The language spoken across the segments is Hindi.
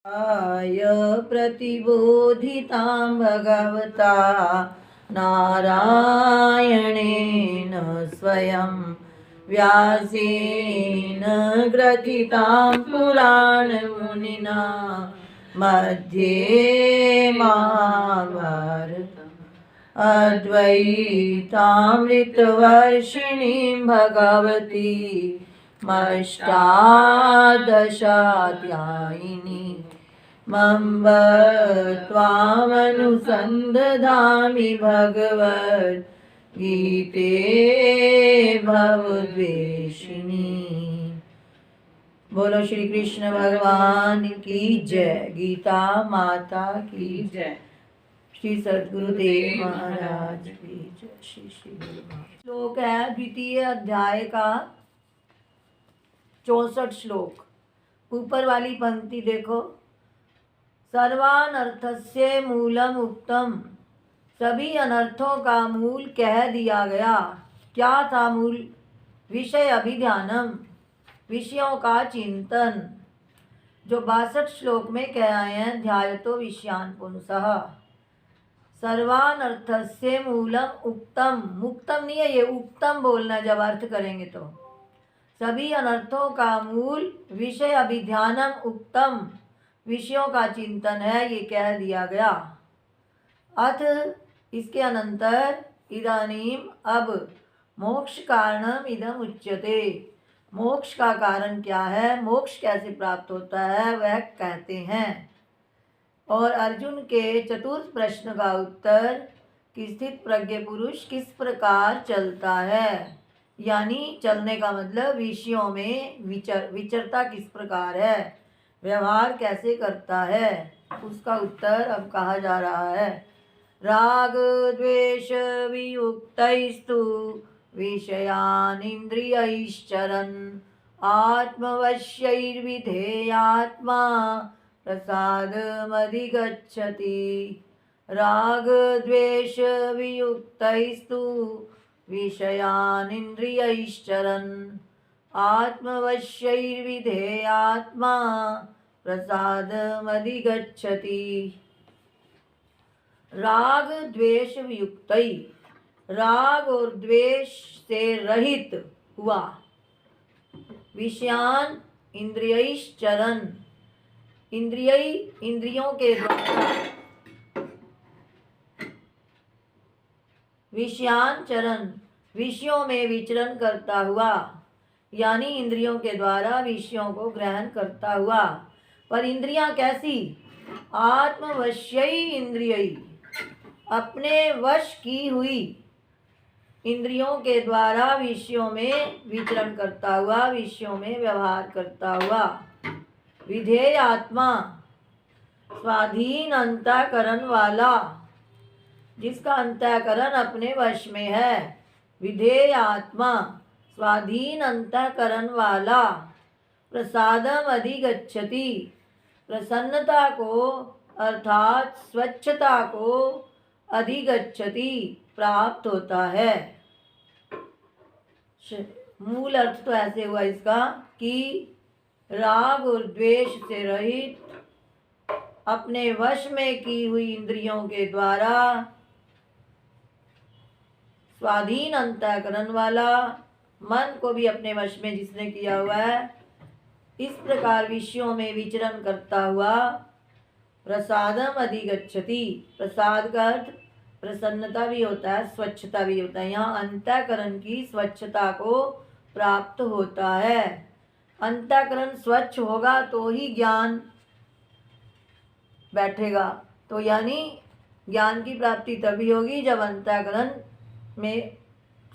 आय प्रतिबोधितां भगवता नारायणेन स्वयं व्यासेन ग्रथितां पुराणमुनिना मध्ये महाभारतम् अद्वैतामृतवर्षिणीं भगवती अष्टादशाध्यायिनी मम्ब त्वामनुसन्दधामि भगवद्गीते भवद्वेषिणी। बोलो श्री कृष्ण भगवान की जय। गीता माता की जय। श्री सद्गुरुदेव महाराज की जय। श्री श्री श्लोक है द्वितीय अध्याय का 64 श्लोक। ऊपर वाली पंक्ति देखो। सर्वानर्थस्य मूलम उक्तम, सभी अनर्थों का मूल कह दिया गया। क्या था मूल? विषय अभिध्यानम, विषयों का चिंतन। जो 62 श्लोक में कह आए हैं, ध्यायतो विषयान पुंसः। सर्वानर्थस्य मूलम उक्तम, मुक्तम नहीं है ये, उक्तम बोलना जब अर्थ करेंगे तो। सभी अनर्थों का मूल विषय अभिध्यानम उक्तम, विषयों का चिंतन है, ये कह दिया गया। अथ इसके अनंतर इदानीम अब मोक्ष कारणम इदम उच्यते, मोक्ष का कारण क्या है, मोक्ष कैसे प्राप्त होता है वह कहते हैं। और अर्जुन के चतुर्थ प्रश्न का उत्तर कि स्थित प्रज्ञ पुरुष किस प्रकार चलता है, यानी चलने का मतलब विषयों में विचरता किस प्रकार है, व्यवहार कैसे करता है, उसका उत्तर अब कहा जा रहा है। राग द्वेष वियुक्तैस्तु विषयान् इंद्रियैश्चरन् आत्मवश्यैर्विधेयात्मा प्रसादमधिगच्छति। राग द्वेष वियुक्तैस्तु विषयान् इंद्रियैश्चरन् आत्मवश्यैर्विधेयात्मा प्रसादमधिगच्छति। राग द्वेष वियुक्तै, राग और द्वेष से रहित हुआ। विषयान इंद्रियैश्चरन्, इंद्रियों के द्वारा। विषयांचरण, विषयों में विचरण करता हुआ, यानी इंद्रियों के द्वारा विषयों को ग्रहण करता हुआ। पर इंद्रियां कैसी? आत्मवश्यई इंद्रियई, अपने वश की हुई इंद्रियों के द्वारा विषयों में विचरण करता हुआ, विषयों में व्यवहार करता हुआ। विधेय आत्मा, स्वाधीन अंतःकरण वाला, जिसका अंतःकरण अपने वश में है। विधेय आत्मा, स्वाधीन अंतःकरण वाला। प्रसादम अधिगच्छति, प्रसन्नता को अर्थात स्वच्छता को अधिगच्छति, प्राप्त होता है। मूल अर्थ तो ऐसे हुआ इसका कि राग और द्वेष से रहित, अपने वश में की हुई इंद्रियों के द्वारा स्वाधीन अंतःकरण वाला, मन को भी अपने वश में जिसने किया हुआ है, इस प्रकार विषयों में विचरण करता हुआ प्रसादम अधिगच्छति। प्रसाद का अर्थ प्रसन्नता भी होता है, स्वच्छता भी होता है। यहाँ अंतःकरण की स्वच्छता को प्राप्त होता है। अंतःकरण स्वच्छ होगा तो ही ज्ञान बैठेगा। तो यानी ज्ञान की प्राप्ति तभी होगी जब अंतःकरण में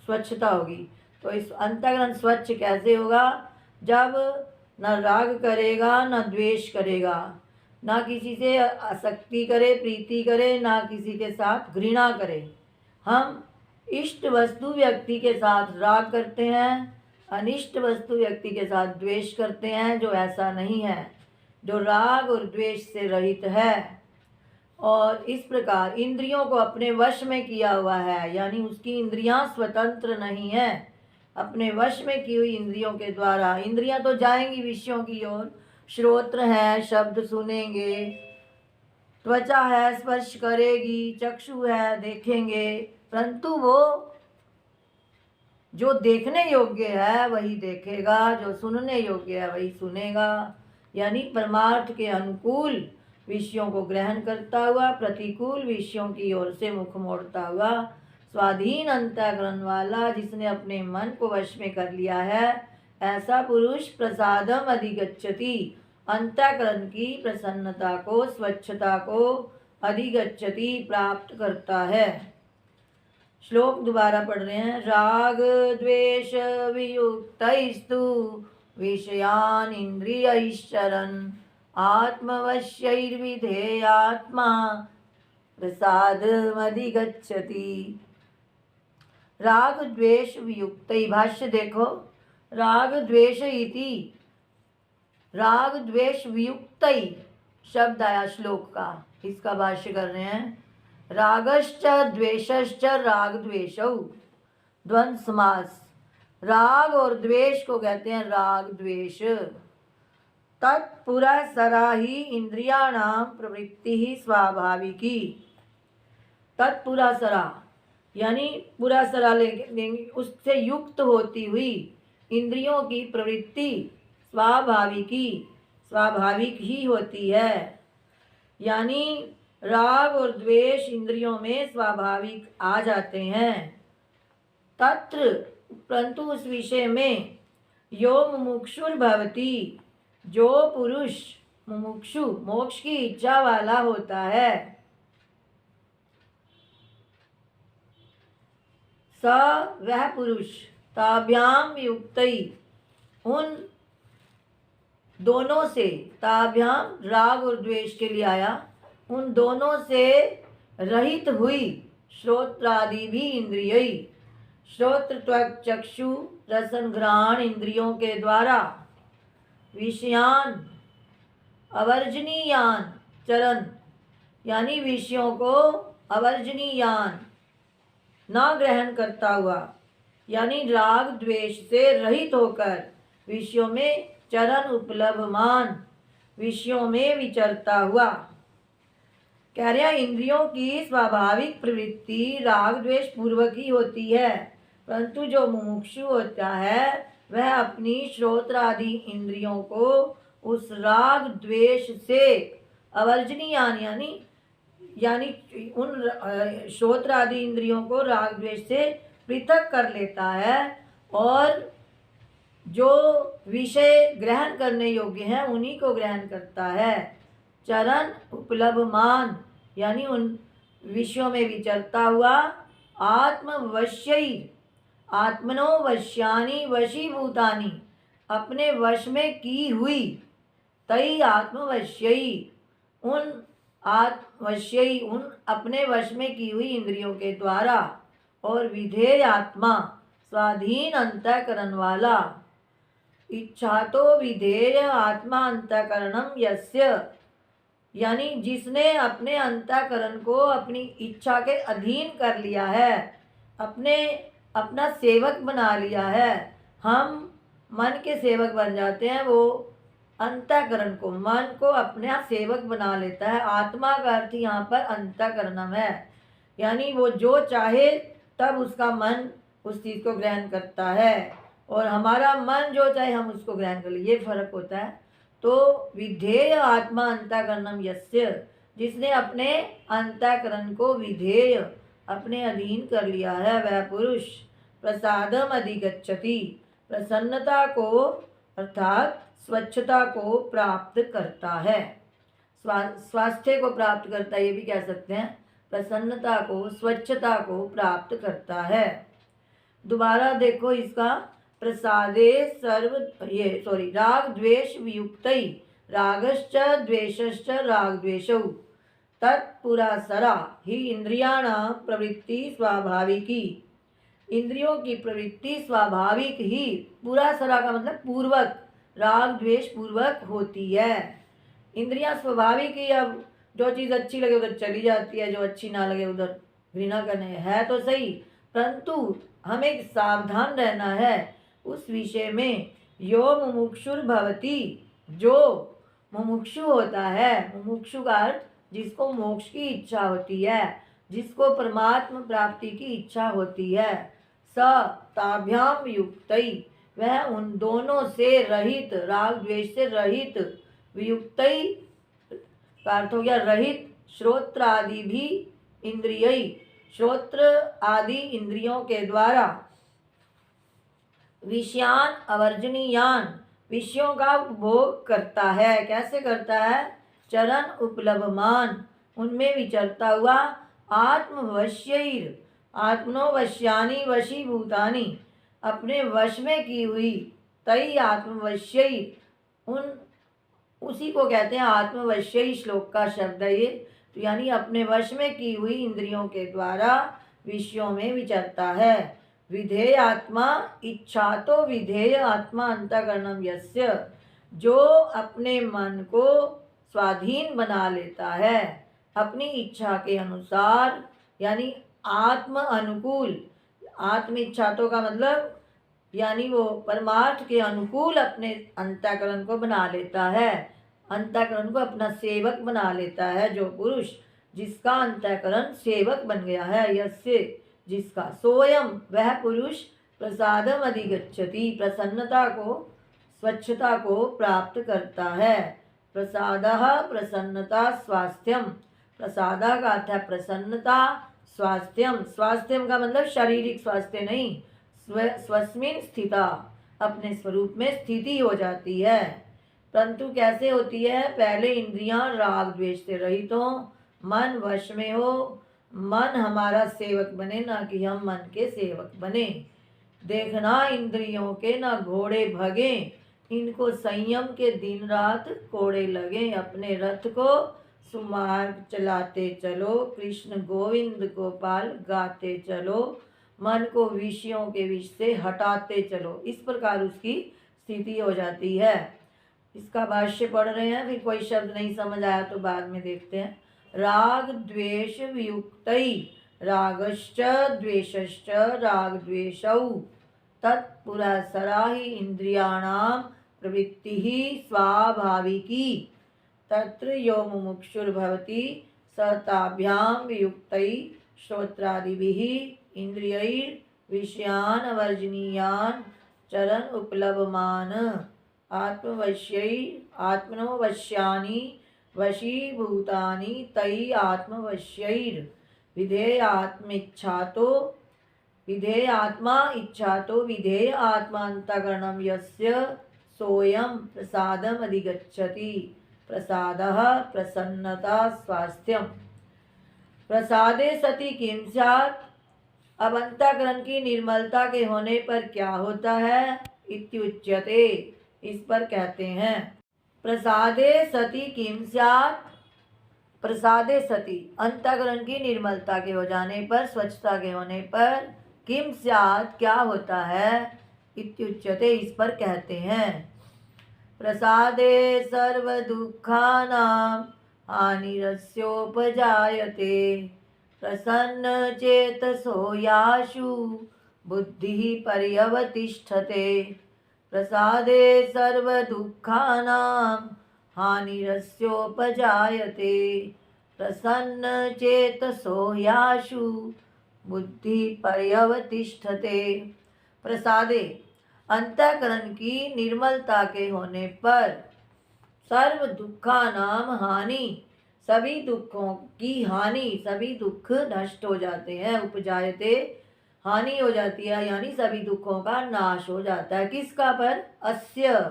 स्वच्छता होगी। तो इस अंतःकरण स्वच्छ कैसे होगा? जब न राग करेगा, न द्वेष करेगा, ना किसी से आसक्ति करे, प्रीति करे, ना किसी के साथ घृणा करे। हम इष्ट वस्तु व्यक्ति के साथ राग करते हैं, अनिष्ट वस्तु व्यक्ति के साथ द्वेष करते हैं। जो ऐसा नहीं है, जो राग और द्वेष से रहित है और इस प्रकार इंद्रियों को अपने वश में किया हुआ है, यानी उसकी इंद्रियां स्वतंत्र नहीं है, अपने वश में की हुई इंद्रियों के द्वारा। इंद्रियां तो जाएंगी विषयों की ओर, श्रोत्र है शब्द सुनेंगे, त्वचा है स्पर्श करेगी, चक्षु है देखेंगे, परंतु वो जो देखने योग्य है वही देखेगा, जो सुनने योग्य है वही सुनेगा। यानी परमार्थ के अनुकूल विषयों को ग्रहण करता हुआ प्रतिकूल विषयों की ओर से मुख मोड़ता हुआ स्वाधीन अंतःकरण वाला, जिसने अपने मन को वश में कर लिया है, ऐसा पुरुष प्रसादम अधिगच्छति, अंतःकरण की प्रसन्नता को, स्वच्छता को अधिगच्छति, प्राप्त करता है। श्लोक दोबारा पढ़ रहे हैं। राग द्वेष वियुक्तैस्तु विषयान इंद्रियैश्चरन् आत्मवश्यैर्विधेयात्मा प्रसादमधिगच्छति। राग द्वेष वियुक्तै, भाष्य देखो, राग द्वेष इति, राग द्वेष वियुक्तै शब्द आया श्लोक का, इसका भाष्य कर रहे हैं। रागश्च द्वेषश्च राग द्वेषौ, द्वंद्व समास। राग और द्वेष को कहते हैं राग द्वेष। तत्पुरःसरा ही इंद्रियाणां प्रवृत्ति ही स्वाभाविकी। तत्पुरःसरा यानी पुरःसरा लेंगे, उससे युक्त होती हुई इंद्रियों की प्रवृत्ति स्वाभाविकी, स्वाभाविक ही होती है। यानी राग और द्वेष इंद्रियों में स्वाभाविक आ जाते हैं। तत्र, परंतु उस विषय में, यो मुमुक्षुर्भवति, जो पुरुष मुमुक्षु मोक्ष की इच्छा वाला होता है, स वह पुरुष, ताभ्याम युक्तै, उन दोनों से, ताभ्याम राग और द्वेष के लिए आया, उन दोनों से रहित हुई श्रोत्रादि भी इंद्रिय, श्रोत्र त्वक चक्षु रसन घ्राण इंद्रियों के द्वारा विषयान अवर्जनीयान चरण, यानी विषयों को अवर्जनीयान न ग्रहण करता हुआ, यानी राग द्वेष से रहित होकर विषयों में चरण उपलब्धमान, विषयों में विचरता हुआ। कह रहे हैं इंद्रियों की स्वाभाविक प्रवृत्ति राग द्वेष पूर्वक ही होती है, परंतु जो मुमुक्षु होता है वह अपनी श्रोत्रादि इंद्रियों को उस राग द्वेष से अवर्जनीय यानी उन श्रोत्रादि इंद्रियों को राग द्वेष से पृथक कर लेता है, और जो विषय ग्रहण करने योग्य हैं उन्हीं को ग्रहण करता है। चरण उपलब्धमान यानी उन विषयों में विचरता हुआ, आत्मवश्यई, आत्मनो वश्यानि वशीभूतानि, अपने वश में की हुई, तई आत्मवश्यई, उन आत्मवश्यई, उन अपने वश में की हुई इंद्रियों के द्वारा, और विधेय आत्मा, स्वाधीन अंतःकरण वाला। इच्छा तो विधेय आत्मा अंतःकरणम यस्य, यानी जिसने अपने अंतःकरण को अपनी इच्छा के अधीन कर लिया है, अपना सेवक बना लिया है। हम मन के सेवक बन जाते हैं, वो अंतःकरण को, मन को अपना सेवक बना लेता है। आत्मा का अर्थ यहाँ पर अंतःकरणम है, यानी वो जो चाहे तब उसका मन उस चीज़ को ग्रहण करता है, और हमारा मन जो चाहे हम उसको ग्रहण कर ले, ये फर्क होता है। तो विधेय आत्मा अंतःकरणम यस्य, जिसने अपने अंतःकरण को विधेय, अपने अधीन कर लिया है, वह पुरुष प्रसादम अधिगच्छति, प्रसन्नता को अर्थात स्वच्छता को प्राप्त करता है। स्वास्थ्य को प्राप्त करता है, ये भी कह सकते हैं। प्रसन्नता को, स्वच्छता को प्राप्त करता है। दोबारा देखो इसका, प्रसादे राग द्वेष वियुक्तै, रागश्च द्वेषश्च राग द्वेषौ, तत्पुरःसरा ही इंद्रियाणां प्रवृत्ति स्वाभाविकी, इंद्रियों की प्रवृत्ति स्वाभाविक ही, पुरःसरा का मतलब पूर्वक, राग द्वेष पूर्वक होती है। इंद्रियां स्वाभाविक ही, अब जो चीज़ अच्छी लगे उधर चली जाती है, जो अच्छी ना लगे उधर घृणा करने है तो सही, परंतु हमें सावधान रहना है उस विषय में। यो मुमुक्षुर्भवति, जो मुमुक्षु होता है। मुमुक्षु का अर्थ जिसको मोक्ष की इच्छा होती है, जिसको परमात्मा प्राप्ति की इच्छा होती है। स ताभ्याम युक्तई, वह उन दोनों से रहित, राग द्वेष से रहित, वियुक्तई का अर्थ हो गया रहित, श्रोत्र आदि भी इंद्रियई, श्रोत्र आदि इंद्रियों के द्वारा, विषयान अवर्जनीयान, विषयों का उपभोग करता है। कैसे करता है? चरण उपलभमान, उनमें विचरता हुआ, आत्मवश्यैर, आत्मनो वश्यानि वशीभूतानि, अपने वश में की हुई, तई आत्मवश्यैर, उन उसी को कहते हैं आत्मवश्यई, श्लोक का शब्द है ये। तो यानी अपने वश में की हुई इंद्रियों के द्वारा विषयों में विचरता है। विधेय आत्मा इच्छा तो विधेय आत्मा अंतःकरणम यस्य, जो अपने मन को स्वाधीन बना लेता है अपनी इच्छा के अनुसार, यानी आत्म अनुकूल, आत्म इच्छा तो का मतलब यानी वो परमार्थ के अनुकूल अपने अंतःकरण को बना लेता है, अंतःकरण को अपना सेवक बना लेता है। जो पुरुष जिसका अंतःकरण सेवक बन गया है, यस्य जिसका, सोयम वह पुरुष, प्रसादम अधिगच्छति, प्रसन्नता को, स्वच्छता को प्राप्त करता है। प्रसादः प्रसन्नता स्वास्थ्यम, प्रसादा का अर्थ है प्रसन्नता, स्वास्थ्यम, स्वास्थ्यम का मतलब शारीरिक स्वास्थ्य नहीं, स्वस्मिन स्थिता, अपने स्वरूप में स्थिति हो जाती है। परंतु कैसे होती है? पहले इंद्रियां राग द्वेष से रहित हो, मन वश में हो, मन हमारा सेवक बने, ना कि हम मन के सेवक बने। देखना इंद्रियों के ना घोड़े भगे, इनको संयम के दिन रात कोड़े लगे। अपने रथ को सुमार्ग चलाते चलो, कृष्ण गोविंद गोपाल गाते चलो, मन को विषयों के विष से हटाते चलो। इस प्रकार उसकी स्थिति हो जाती है। इसका भाष्य पढ़ रहे हैं, फिर कोई शब्द नहीं समझ आया तो बाद में देखते हैं। राग द्वेष वियुक्तई, रागश्च द्वेषश्च राग द्वेषौ तत्पुरःसरा हि इंद्रियाणां प्रवृत्ति स्वाभाविकी, तत्र यो मुमुक्षुर्भवति स ताभ्यां वियुक्तै श्रोत्रादिभिः इंद्रियैर् विषयान् अवर्जनीयान् चरण उपलभमान, आत्मवश्यै आत्मनो वश्यानि वशीभूतानि तै आत्मवश्यैर्, विधेय आत्मा इच्छा तो विधेय आत्मा अंतःकरणम यस्य सोयम प्रसादम अधिगच्छति, प्रसादः प्रसन्नता स्वास्थ्यम। प्रसादे सति किम स्यात्, अब अंतःकरण की निर्मलता के होने पर क्या होता है? इत्युच्यते, इस पर कहते हैं। प्रसादे सति किम स्यात्, प्रसादे सति, अंतःकरण की निर्मलता के हो जाने पर, स्वच्छता के होने पर, किम स्यात् क्या होता है? इत्युच्यते, इस पर कहते हैं। प्रसादे सर्व दुःखानां हानिरस्योपजायते, प्रसन्न चेतसो याशु बुद्धिः पर्यवतिष्ठते। प्रसादे सर्व दुःखानां हानिरस्योपजायते, प्रसन्न चेतसो याशु बुद्धि पर्यवतिष्ठते। प्रसादे, अंतःकरण की निर्मलता के होने पर, सर्व दुःखानां हानि, सभी दुखों की हानि, सभी दुख नष्ट हो जाते हैं। उपजायते, हानि हो जाती है, यानी सभी दुखों का नाश हो जाता है। किसका? पर अस्य,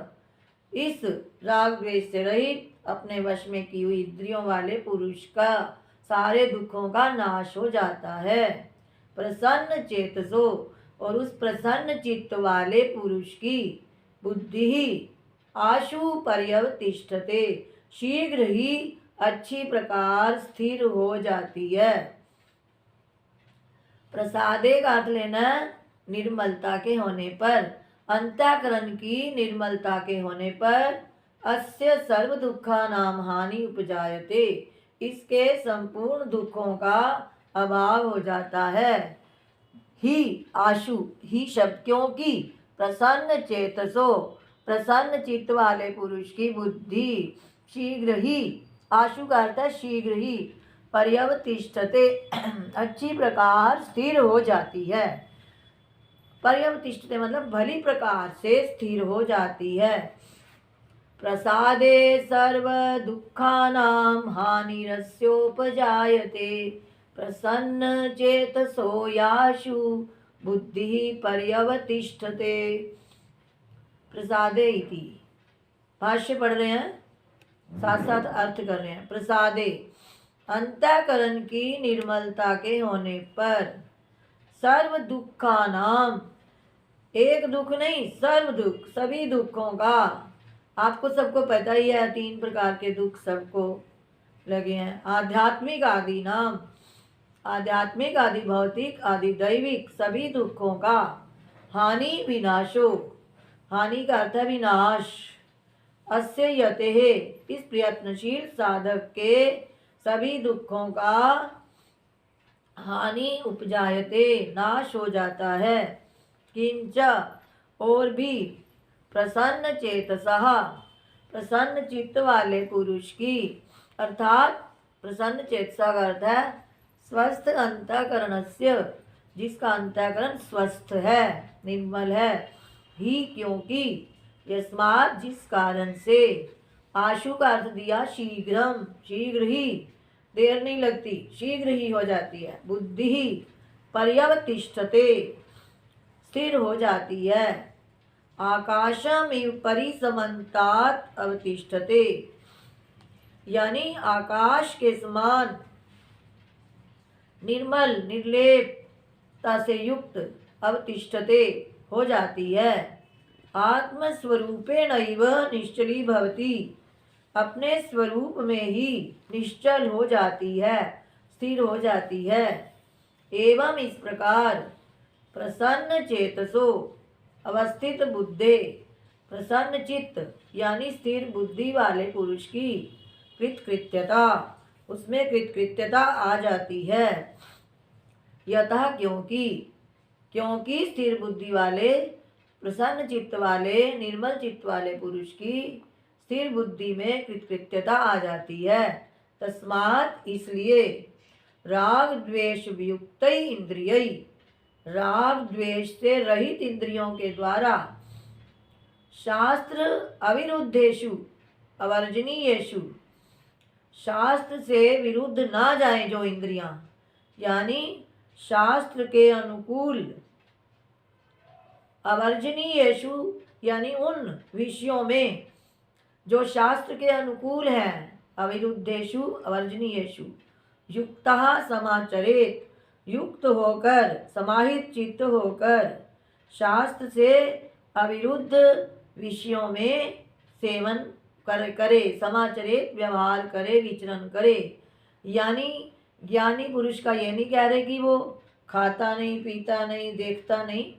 इस राग द्वेष से रहित, अपने वश में की हुई इंद्रियों वाले पुरुष का सारे दुखों का नाश हो जाता है। प्रसन्न चेतसो, और उस प्रसन्न चित्त वाले पुरुष की बुद्धि ही आशु पर्यवतिष्ठते, शीघ्र ही अच्छी प्रकार स्थिर हो जाती है। प्रसादे का अर्थ लेना निर्मलता के होने पर, अंतःकरण की निर्मलता के होने पर, अस्य सर्व दुःखानां हानि उपजायते, इसके संपूर्ण दुखों का अभाव हो जाता है। ही आशु, ही शब्द, क्योंकि प्रसन्न चेतसो, प्रसन्न चित्त वाले पुरुष की बुद्धि शीघ्र ही, आशु का अर्थ है शीघ्र ही, पर्यवतिष्ठते अच्छी प्रकार स्थिर हो जाती है। पर्यवतिष्ठते मतलब भली प्रकार से स्थिर हो जाती है। प्रसादे सर्व दुःखानां हानिरस्योपजायते प्रसन्न चेतसो याशु बुद्धि पर्यवतिष्ठते। प्रसादे इति, भाष्य पढ़ रहे हैं, साथ साथ अर्थ कर रहे हैं। प्रसादे अंतःकरण की निर्मलता के होने पर, सर्व दुखानाम एक दुख नहीं, सर्व दुख सभी दुखों का, आपको सबको पता ही है 3 प्रकार के दुख सबको लगे हैं। आध्यात्मिक आदि नाम, आध्यात्मिक आदि भौतिक आदि दैविक सभी दुखों का, हानि विनाशो, हानि का अर्थ है विनाश, अस्य यते है इस प्रयत्नशील साधक के सभी दुखों का हानि उपजायते नाश हो जाता है। किंच और भी, प्रसन्न चेतसः प्रसन्न चित्त वाले पुरुष की, अर्थात प्रसन्न चेतसा का अर्थ है स्वस्थ अंतःकरणस्य, जिसका अंतःकरण स्वस्थ है, निर्मल है, ही क्योंकि, यस्मात् जिस कारण से, आशु का अर्थ दिया शीघ्रम शीघ्र ही, देर नहीं लगती, शीघ्र ही हो जाती है। बुद्धि ही पर्यवतिष्ठते स्थिर हो जाती है। आकाशम इव परिसमन्तात् अवतिष्ठते यानी आकाश के समान निर्मल निर्लेपता से युक्त अवतिष्ठते हो जाती है। आत्मस्वरूपेण इव निश्चली भवति अपने स्वरूप में ही निश्चल हो जाती है, स्थिर हो जाती है। एवं इस प्रकार प्रसन्न चेतसो अवस्थित बुद्धे, प्रसन्न चित्त यानी स्थिर बुद्धि वाले पुरुष की कृतकृत्यता, उसमें कृतकृत्यता आ जाती है। यतः क्योंकि, क्योंकि स्थिर बुद्धि वाले, प्रसन्न चित्त वाले, निर्मल चित्त वाले पुरुष की स्थिर बुद्धि में कृतकृत्यता आ जाती है। तस्मात् इसलिए, राग द्वेष वियुक्त इंद्रिय, राग द्वेष से रहित इंद्रियों के द्वारा, शास्त्र अविरुद्धेषु अवर्जनीयेषु, शास्त्र से विरुद्ध ना जाएं जो इंद्रियां, यानी शास्त्र के अनुकूल, अवर्जनीयेषु यानी उन विषयों में जो शास्त्र के अनुकूल हैं, अविरुद्धेषु अवर्जनीयेषु, युक्तः समाचरेत युक्त होकर, समाहित चित्त होकर, शास्त्र से अविरुद्ध विषयों में सेवन करे, समाचरेत व्यवहार करे, विचरण करे। यानी ज्ञानी पुरुष का ये नहीं कह रहे कि वो खाता नहीं, पीता नहीं, देखता नहीं,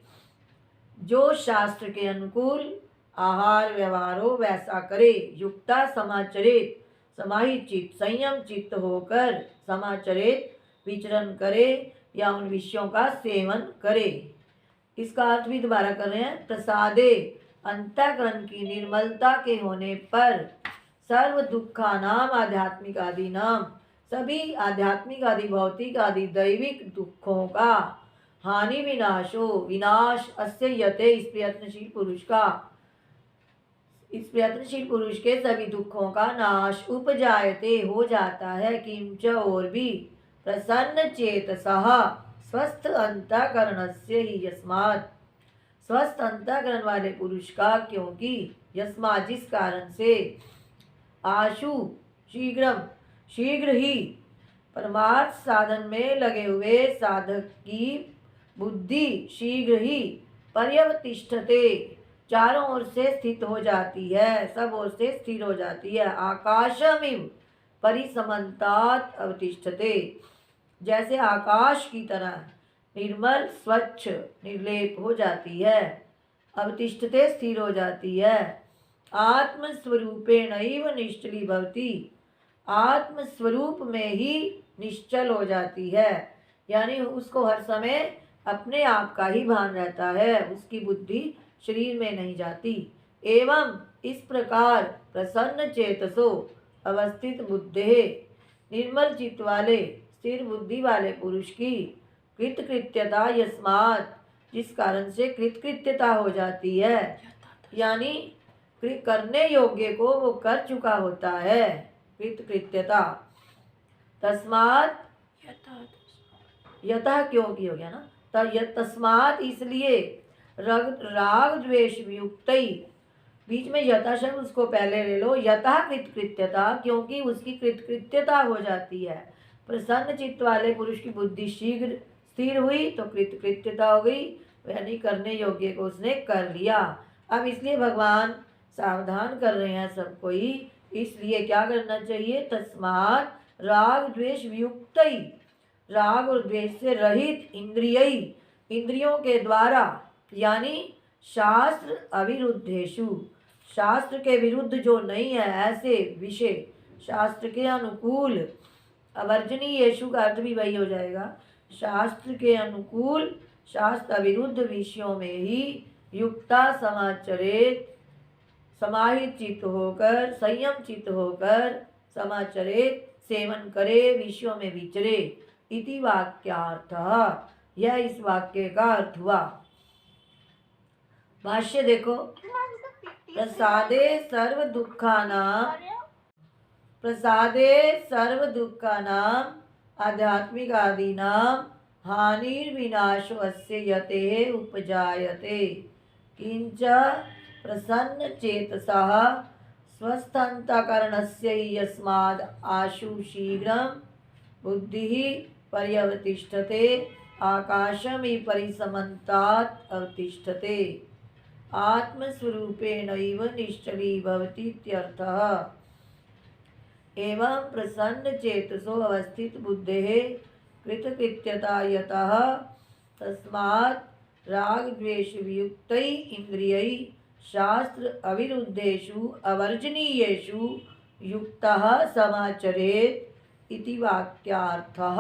जो शास्त्र के अनुकूल आहार व्यवहार हो वैसा करे। युक्ता समाचरित समाहित चित्त, संयम चित्त होकर, समाचरित विचरण करे या उन विषयों का सेवन करे। इसका अर्थ भी दोबारा कर रहे हैं। प्रसादे अंतःकरण की निर्मलता के होने पर, सर्व दुखा नाम आध्यात्मिक आदि नाम सभी आध्यात्मिक आदि भौतिक आदि दैविक दुखों का, हानि विनाशो विनाश, अस्य यते इस प्रयत्नशील पुरुष का, इस प्रयत्नशील पुरुष के सभी दुखों का नाश, उपजायते हो जाता है। किंच और भी, प्रसन्न चेतसः स्वस्थ अंतःकरणस्य ही, यस्मात् स्वस्थ अंतःकरण वाले पुरुष का, क्योंकि, यस्मात् जिस कारण से, आशु शीघ्रम शीघ्र ही, परमार्थ साधन में लगे हुए साधक की बुद्धि शीघ्र ही पर्यवतिष्ठते चारों ओर से स्थित हो जाती है, सब ओर से स्थिर हो जाती है। आकाशमिव परिसमन्तात् अवतिष्ठते जैसे आकाश की तरह निर्मल स्वच्छ निर्लेप हो जाती है, अवतिष्ठते स्थिर हो जाती है। आत्मस्वरूपेणैव निश्चली भवति आत्मस्वरूप में ही निश्चल हो जाती है, यानी उसको हर समय अपने आप का ही भान रहता है, उसकी बुद्धि शरीर में नहीं जाती। एवं इस प्रकार प्रसन्न चेतसो अवस्थित बुद्धे, निर्मल चित्त वाले स्थिर बुद्धि वाले पुरुष की कृतकृत्यता यस्मात्, जिस कारण से कृतकृत्यता हो जाती है, यानी करने योग्य को वो कर चुका होता है, कृतकृत्यता। तस्मात् यतः क्योंकि हो गया ना, तस्मात् इसलिए राग द्वेष वियुक्त, बीच में यथा शब्द उसको पहले ले लो, यथा कृतकृत्यता, क्योंकि उसकी कृतकृत्यता हो जाती है। प्रसन्न चित्त वाले पुरुष की बुद्धि शीघ्र स्थिर हुई तो कृतकृत्यता हो गई, यानी करने योग्य को उसने कर लिया। अब इसलिए भगवान सावधान कर रहे हैं सबको ही, इसलिए क्या करना चाहिए, तस्मात् राग द्वेष वियुक्त, राग और द्वेष से रहित इंद्रियों के द्वारा, यानी शास्त्र अविरुद्धेषु, शास्त्र के विरुद्ध जो नहीं है ऐसे विषय, शास्त्र के अनुकूल, अवर्जनीयेषु का अर्थ भी वही हो जाएगा, शास्त्र के अनुकूल शास्त्र अविरुद्ध विषयों में ही युक्ता समाचरित, समाहित चित्त होकर, संयम चित्त होकर, समाचरित सेवन करे, विषयों में विचरे, इति वाक्यार्थ, यह इस वाक्य का अर्थ हुआ। भाष्य देखो, प्रसादे सर्व दुखानाम आध्यात्मिक आदीनाम हानिर्विनाशो अस्य यते उपजायते, किंच प्रसन्न चेतसः स्वस्थान्तकरणस्य यस्माद् आशु शीघ्रं बुद्धिः पर्यवतिष्ठते, आकाशमिव परिसमन्तात् अवतिष्ठते, आत्मस्वरूपेणैव निश्चलीभवति इत्यर्थः। एवं प्रसन्न चेतसो अवस्थित बुद्धेः कृतकृत्यता यतः, तस्मात् राग द्वेष वियुक्तै इंद्रियै शास्त्र अविरुद्धेषु अवर्जनीयेषु युक्तः समाचरेत् इति वाक्यार्थः।